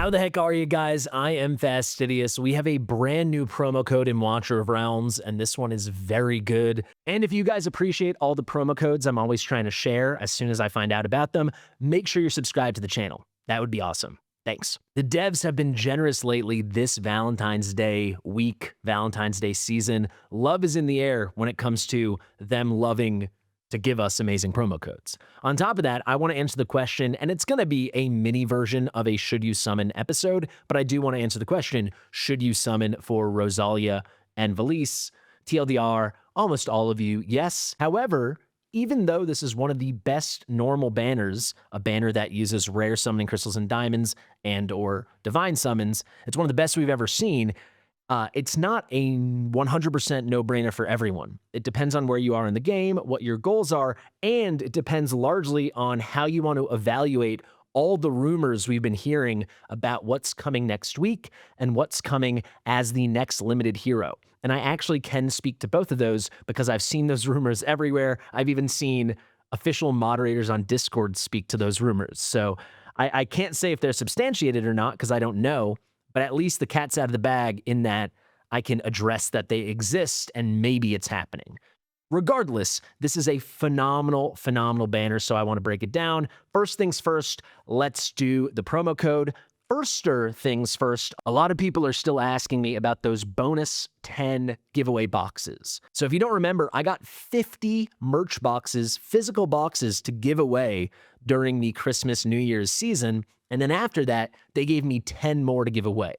How the heck are you guys? I am Fastidious. We have a brand new promo code in Watcher of Realms, and this one is very good. And if you guys appreciate all the promo codes I'm always trying to share as soon as I find out about them, make sure you're subscribed to the channel. That would be awesome. Thanks. The devs have been generous lately this Valentine's Day week, Valentine's Day season. Love is in the air when it comes to them loving to give us amazing promo codes. On top of that, I want to answer the question, and it's going to be a mini version of a Should You Summon episode, but I do want to answer the question, should you summon for Rosalia and VELISSE? TLDR, almost all of you, yes. However, even though this is one of the best normal banners, a banner that uses rare summoning crystals and diamonds and or divine summons, it's one of the best we've ever seen. It's not a 100% no-brainer for everyone. It depends on where you are in the game, what your goals are, and it depends largely on how you want to evaluate all the rumors we've been hearing about what's coming next week and what's coming as the next limited hero. And I actually can speak to both of those because I've seen those rumors everywhere. I've even seen official moderators on Discord speak to those rumors. So I can't say if they're substantiated or not because I don't know, but at least the cat's out of the bag in that I can address that they exist and maybe it's happening. Regardless, this is a phenomenal, phenomenal banner, so I want to break it down. First things first, let's do the promo code. Firster things first, a lot of people are still asking me about those bonus 10 giveaway boxes. So if you don't remember, I got 50 merch boxes, physical boxes to give away during the Christmas New Year's season. And then after that, they gave me 10 more to give away.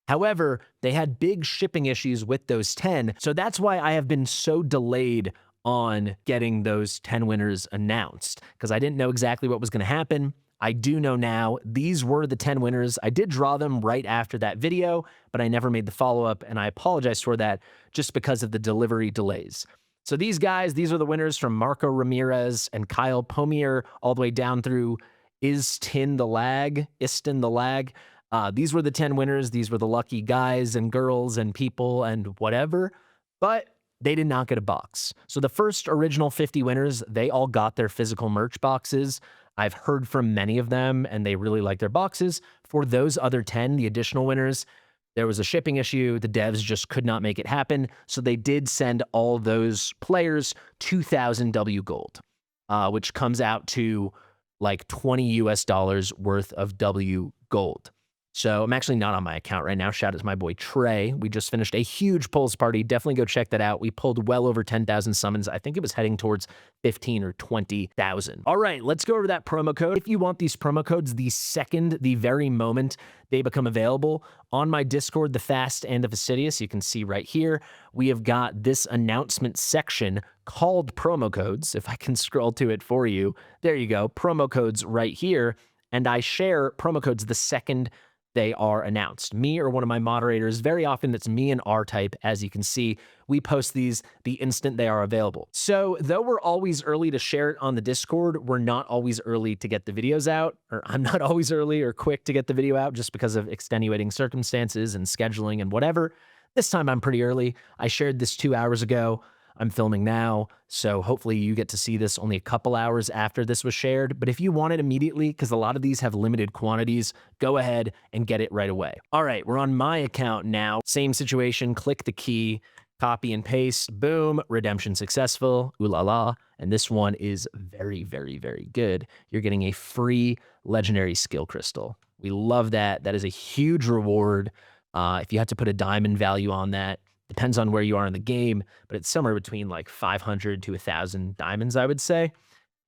However, they had big shipping issues with those 10. So that's why I have been so delayed on getting those 10 winners announced because I didn't know exactly what was going to happen. I do know now these were the 10 winners. I did draw them right after that video, but I never made the follow-up, and I apologize for that just because of the delivery delays. So these guys, these are the winners from Marco Ramirez and Kyle Pomier all the way down through Istin the Lag. These were the 10 winners. These were the lucky guys and girls and people and whatever, but they did not get a box. So the first original 50 winners, they all got their physical merch boxes. I've heard from many of them and they really like their boxes. For those other 10, the additional winners, there was a shipping issue. The devs just could not make it happen. So they did send all those players 2,000 W gold, which comes out to like $20 worth of W gold. So I'm actually not on my account right now. Shout out to my boy Trey. We just finished a huge polls party. Definitely go check that out. We pulled well over 10,000 summons. I think it was heading towards 15 or 20,000. All right, let's go over that promo code. If you want these promo codes, the very moment they become available on my Discord, the Fast and the Fastidious, you can see right here, we have got this announcement section called promo codes. If I can scroll to it for you, there you go, promo codes right here. And I share promo codes the second they are announced. Me or one of my moderators, very often it's me and R-Type, as you can see. We post these the instant they are available. So though we're always early to share it on the Discord, we're not always early to get the videos out, or I'm not always early or quick to get the video out just because of extenuating circumstances and scheduling and whatever. This time I'm pretty early. I shared this 2 hours ago. I'm filming now, so hopefully you get to see this only a couple hours after this was shared. But if you want it immediately, because a lot of these have limited quantities, go ahead and get it right away. All right, we're on my account now. Same situation, click the key, copy and paste, boom, redemption successful, ooh la la. And this one is very, very, very good. You're getting a free legendary skill crystal. We love that. That is a huge reward. If you had to put a diamond value on that, depends on where you are in the game, but it's somewhere between like 500 to 1,000 diamonds, I would say.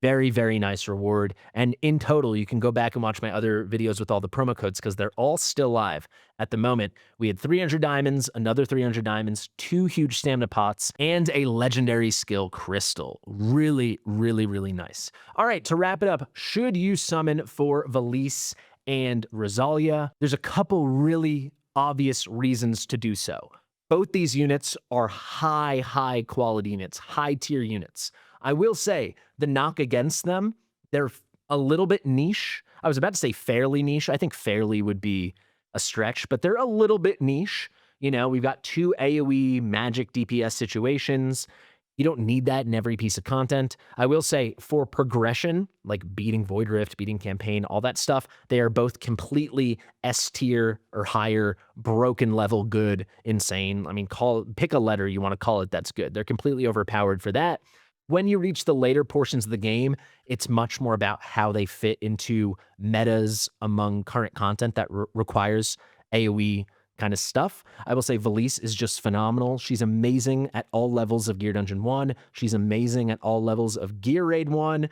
Very, very nice reward. And in total, you can go back and watch my other videos with all the promo codes because they're all still live. At the moment, we had 300 diamonds, another 300 diamonds, 2 huge stamina pots, and a legendary skill crystal. Really, really, really nice. All right, to wrap it up, should you summon for VELISSE and Rosalia? There's a couple really obvious reasons to do so. Both these units are high quality units, high tier units. I will say the knock against them, they're a little bit niche. I was about to say fairly niche. I think fairly would be a stretch, but they're a little bit niche. You know, we've got 2 AoE magic DPS situations. You don't need that in every piece of content. I will say for progression, like beating Void Rift, beating Campaign, all that stuff, they are both completely S tier or higher, broken level good, insane. I mean, pick a letter you want to call it that's good. They're completely overpowered for that. When you reach the later portions of the game, it's much more about how they fit into metas among current content that requires AoE kind of stuff. I will say VELISSE is just phenomenal. She's amazing at all levels of Gear Dungeon 1. She's amazing at all levels of Gear Raid 1.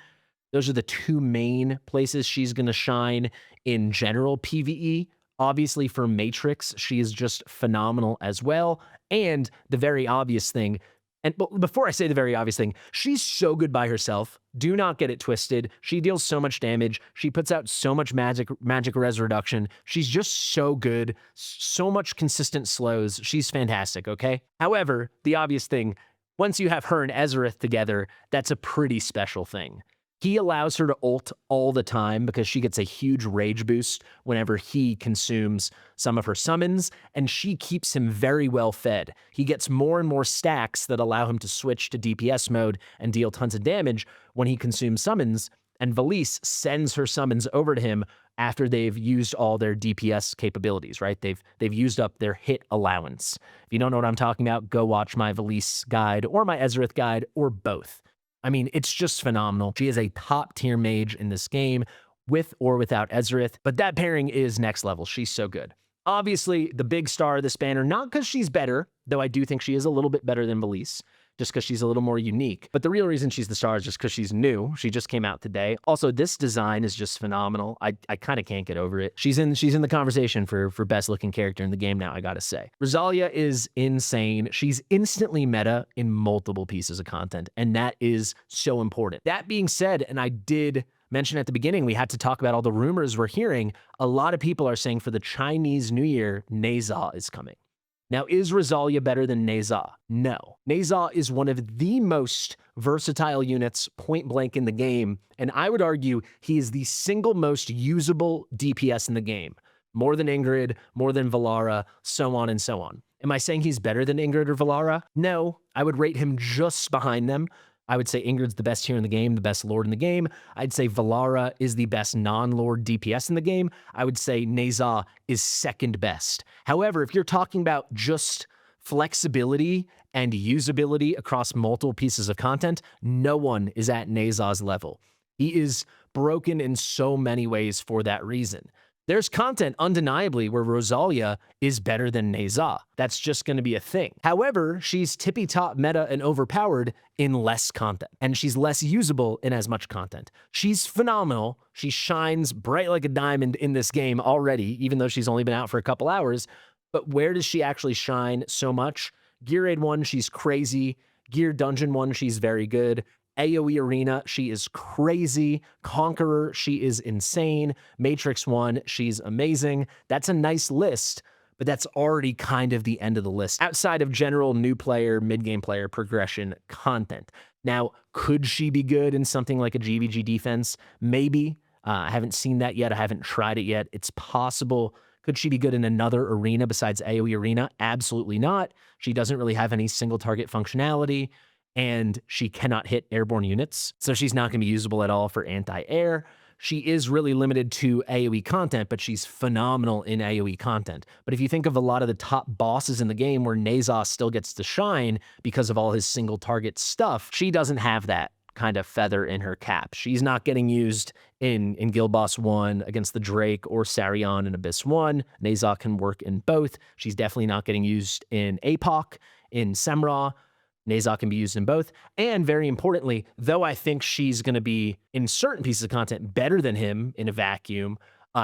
Those are the two main places she's going to shine in general PvE. Obviously, for Matrix, she is just phenomenal as well. And the very obvious thing, and before I say the very obvious thing, she's so good by herself. Do not get it twisted. She deals so much damage. She puts out so much magic res reduction. She's just so good. So much consistent slows. She's fantastic, okay? However, the obvious thing, once you have her and Ezereth together, that's a pretty special thing. He allows her to ult all the time because she gets a huge rage boost whenever he consumes some of her summons, and she keeps him very well fed. He gets more and more stacks that allow him to switch to DPS mode and deal tons of damage when he consumes summons, and VELISSE sends her summons over to him after they've used all their DPS capabilities, right? They've used up their hit allowance. If you don't know what I'm talking about, go watch my VELISSE guide or my Ezereth guide or both. I mean, it's just phenomenal. She is a top tier mage in this game with or without Ezereth, but that pairing is next level. She's so good. Obviously, the big star of this banner, not because she's better, though I do think she is a little bit better than VELISSE, just because she's a little more unique. But the real reason she's the star is just because she's new. She just came out today. Also, this design is just phenomenal. I kind of can't get over it. She's in the conversation for best looking character in the game now, I gotta say. Rosalia is insane. She's instantly meta in multiple pieces of content, and that is so important. That being said, and I did mention at the beginning, we had to talk about all the rumors we're hearing. A lot of people are saying for the Chinese New Year, Neza is coming. Now, is Rosalia better than Neza? No. Neza is one of the most versatile units point blank in the game, and I would argue he is the single most usable DPS in the game. More than Ingrid, more than Valara, so on and so on. Am I saying he's better than Ingrid or Valara? No. I would rate him just behind them. I would say Ingrid's the best here in the game, the best Lord in the game. I'd say Valara is the best non-Lord DPS in the game. I would say Neza is second best. However, if you're talking about just flexibility and usability across multiple pieces of content, no one is at Neza's level. He is broken in so many ways for that reason. There's content undeniably where Rosalia is better than Neza. That's just going to be a thing. However, she's tippy-top meta and overpowered in less content, and she's less usable in as much content. She's phenomenal. She shines bright like a diamond in this game already, even though she's only been out for a couple hours. But where does she actually shine so much? Gear Raid 1, she's crazy. Gear Dungeon 1, she's very good. AoE Arena, she is crazy. Conqueror, she is insane. Matrix 1, she's amazing. That's a nice list, but that's already kind of the end of the list outside of general new player, mid-game player progression content. Now, could she be good in something like a GVG defense? Maybe. I haven't seen that yet. I haven't tried it yet. It's possible. Could she be good in another arena besides AoE Arena? Absolutely not. She doesn't really have any single target functionality, and she cannot hit airborne units, so she's not going to be usable at all for anti-air. She is really limited to AoE content, but she's phenomenal in AoE content. But if you think of a lot of the top bosses in the game where Neza still gets to shine because of all his single target stuff, she doesn't have that kind of feather in her cap. She's not getting used in Guild Boss 1 against the Drake or Sarion in Abyss 1. Neza can work in both. She's definitely not getting used in APOC, in Semra. Neza can be used in both. And very importantly, though I think she's going to be, in certain pieces of content, better than him in a vacuum,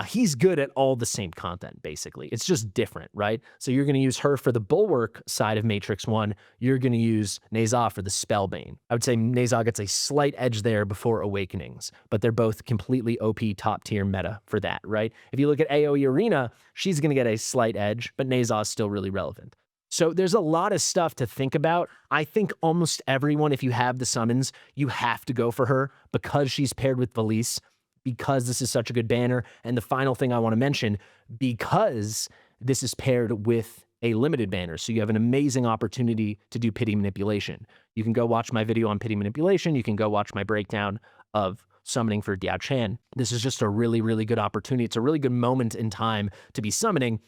he's good at all the same content, basically. It's just different, right? So you're going to use her for the Bulwark side of Matrix 1. You're going to use Neza for the Spellbane. I would say Neza gets a slight edge there before Awakenings, but they're both completely OP top tier meta for that, right? If you look at AoE Arena, she's going to get a slight edge, but Neza is still really relevant. So there's a lot of stuff to think about. I think almost everyone, if you have the summons, you have to go for her because she's paired with VELISSE, because this is such a good banner. And the final thing I want to mention, because this is paired with a limited banner. So you have an amazing opportunity to do pity manipulation. You can go watch my video on pity manipulation. You can go watch my breakdown of summoning for Diao Chan. This is just a really, really good opportunity. It's a really good moment in time to be summoning.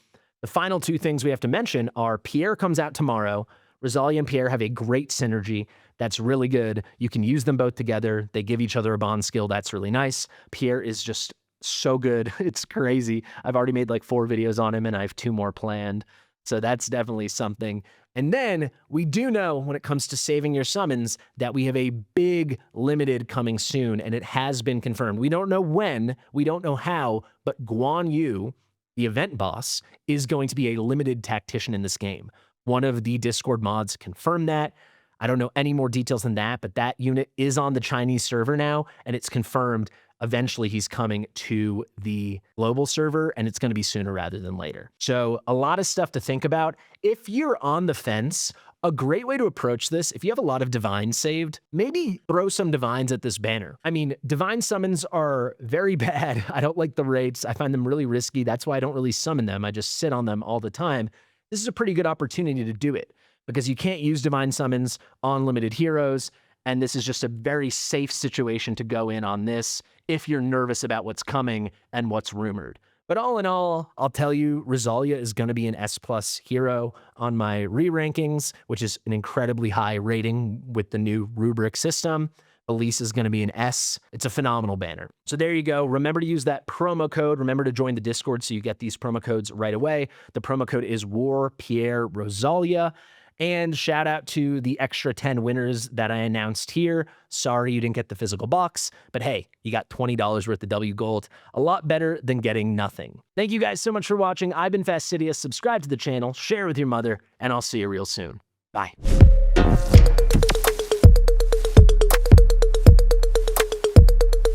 The final two things we have to mention are Pierre comes out tomorrow. Rosalia and Pierre have a great synergy. That's really good. You can use them both together. They give each other a bond skill. That's really nice. Pierre is just so good. It's crazy. I've already made like 4 videos on him and I have 2 more planned. So that's definitely something. And then we do know when it comes to saving your summons that we have a big limited coming soon, and it has been confirmed. We don't know when, we don't know how, but Guan Yu, the event boss, is going to be a limited tactician in this game. One of the Discord mods confirmed that. I don't know any more details than that, but that unit is on the Chinese server now, and it's confirmed eventually he's coming to the global server, and it's going to be sooner rather than later. So a lot of stuff to think about. If you're on the fence, a great way to approach this, if you have a lot of divines saved, maybe throw some divines at this banner. I mean, divine summons are very bad. I don't like the rates. I find them really risky. That's why I don't really summon them. I just sit on them all the time. This is a pretty good opportunity to do it because you can't use divine summons on limited heroes. And this is just a very safe situation to go in on this if you're nervous about what's coming and what's rumored. But all in all, I'll tell you, Rosalia is going to be an S+ hero on my re-rankings, which is an incredibly high rating with the new rubric system. VELISSE is going to be an S. It's a phenomenal banner. So there you go. Remember to use that promo code. Remember to join the Discord so you get these promo codes right away. The promo code is WarPierreRosalia. And shout out to the extra 10 winners that I announced here. Sorry you didn't get the physical box, but hey, you got $20 worth of W Gold. A lot better than getting nothing. Thank you guys so much for watching. I've been Fastidious. Subscribe to the channel, share with your mother, and I'll see you real soon. Bye.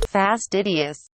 Fastidious.